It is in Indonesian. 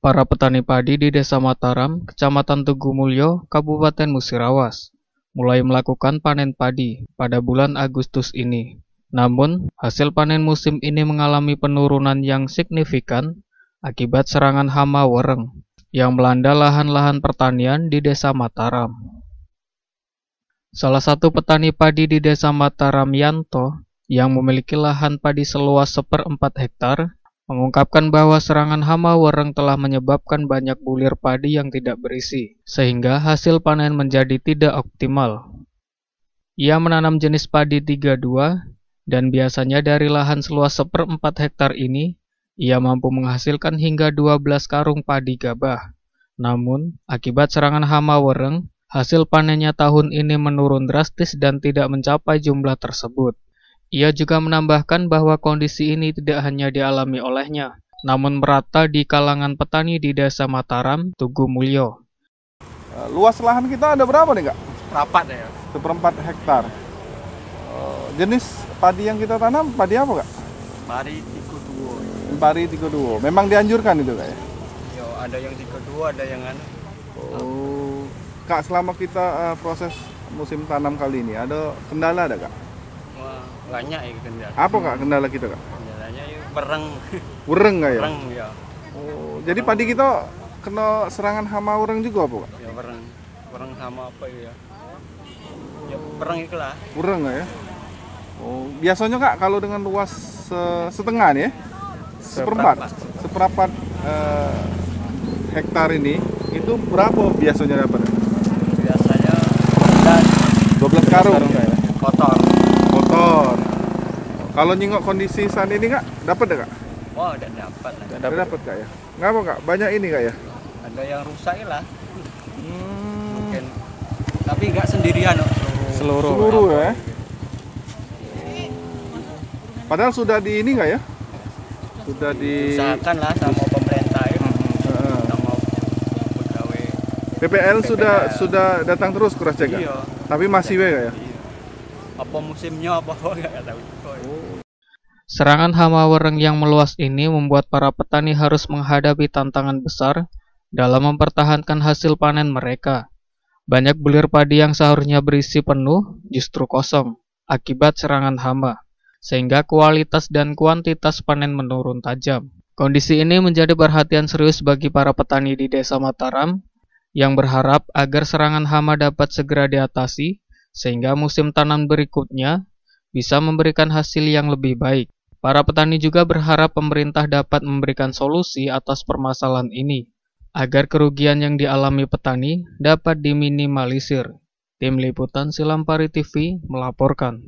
Para petani padi di Desa Mataram, Kecamatan Tugumulyo, Kabupaten Musirawas, mulai melakukan panen padi pada bulan Agustus ini. Namun, hasil panen musim ini mengalami penurunan yang signifikan akibat serangan hama wereng yang melanda lahan-lahan pertanian di Desa Mataram. Salah satu petani padi di Desa Mataram, Yanto, yang memiliki lahan padi seluas 1/4 hektar, mengungkapkan bahwa serangan hama wereng telah menyebabkan banyak bulir padi yang tidak berisi, sehingga hasil panen menjadi tidak optimal. Ia menanam jenis padi 32, dan biasanya dari lahan seluas 1/4 hektar ini, ia mampu menghasilkan hingga 12 karung padi gabah. Namun, akibat serangan hama wereng, hasil panennya tahun ini menurun drastis dan tidak mencapai jumlah tersebut. Ia juga menambahkan bahwa kondisi ini tidak hanya dialami olehnya, namun merata di kalangan petani di Desa Mataram, Tugumulyo. Luas lahan kita ada berapa nih, Kak? Rapat ya. 1/4 hektar. Jenis padi yang kita tanam, padi apa, Kak? Padi 32. Padi 32. Memang dianjurkan itu, Kak ya? Yo, ada yang 32, ada yang anu. Oh. Kak, selama kita proses musim tanam kali ini, ada kendala ada, Kak? Wah, banyak ya kendala. Apa, Kak, kendala kita, Kak? Kendalanya ya wereng. Wereng, Kak ya? Wereng ya. Oh, jadi padi kita kena serangan hama wereng juga apa, Kak? Ya wereng. Wereng sama apa ya? Ya wereng itulah. Wereng, Kak ya? Oh, biasanya, Kak, kalau dengan luas setengah nih ya? Seperempat hektar ini, itu berapa biasanya dapat? Biasanya 12 karung, Kak ya? kotor. Kalau nyingok kondisi saat ini, Kak, dapat enggak, Kak? Wah, udah dapat lah. Udah dapat, Kak ya? Ngapa, Kak? Banyak ini, Kak ya? Ada yang rusak lah. Mungkin. Tapi enggak sendirian, Seluruh ya? Padahal sudah di ini, Kak ya? Sudah di usahakan lah sama pemerintah ya. Sama pegawai. PPL sudah datang terus cross check, Kak? Iya. Tapi masih Kak ya? Iya. Apa musimnya apa enggak tahu. Serangan hama wereng yang meluas ini membuat para petani harus menghadapi tantangan besar dalam mempertahankan hasil panen mereka. Banyak bulir padi yang seharusnya berisi penuh justru kosong akibat serangan hama, sehingga kualitas dan kuantitas panen menurun tajam. Kondisi ini menjadi perhatian serius bagi para petani di Desa Mataram yang berharap agar serangan hama dapat segera diatasi sehingga musim tanam berikutnya bisa memberikan hasil yang lebih baik. Para petani juga berharap pemerintah dapat memberikan solusi atas permasalahan ini agar kerugian yang dialami petani dapat diminimalisir. Tim Liputan Silampari TV melaporkan.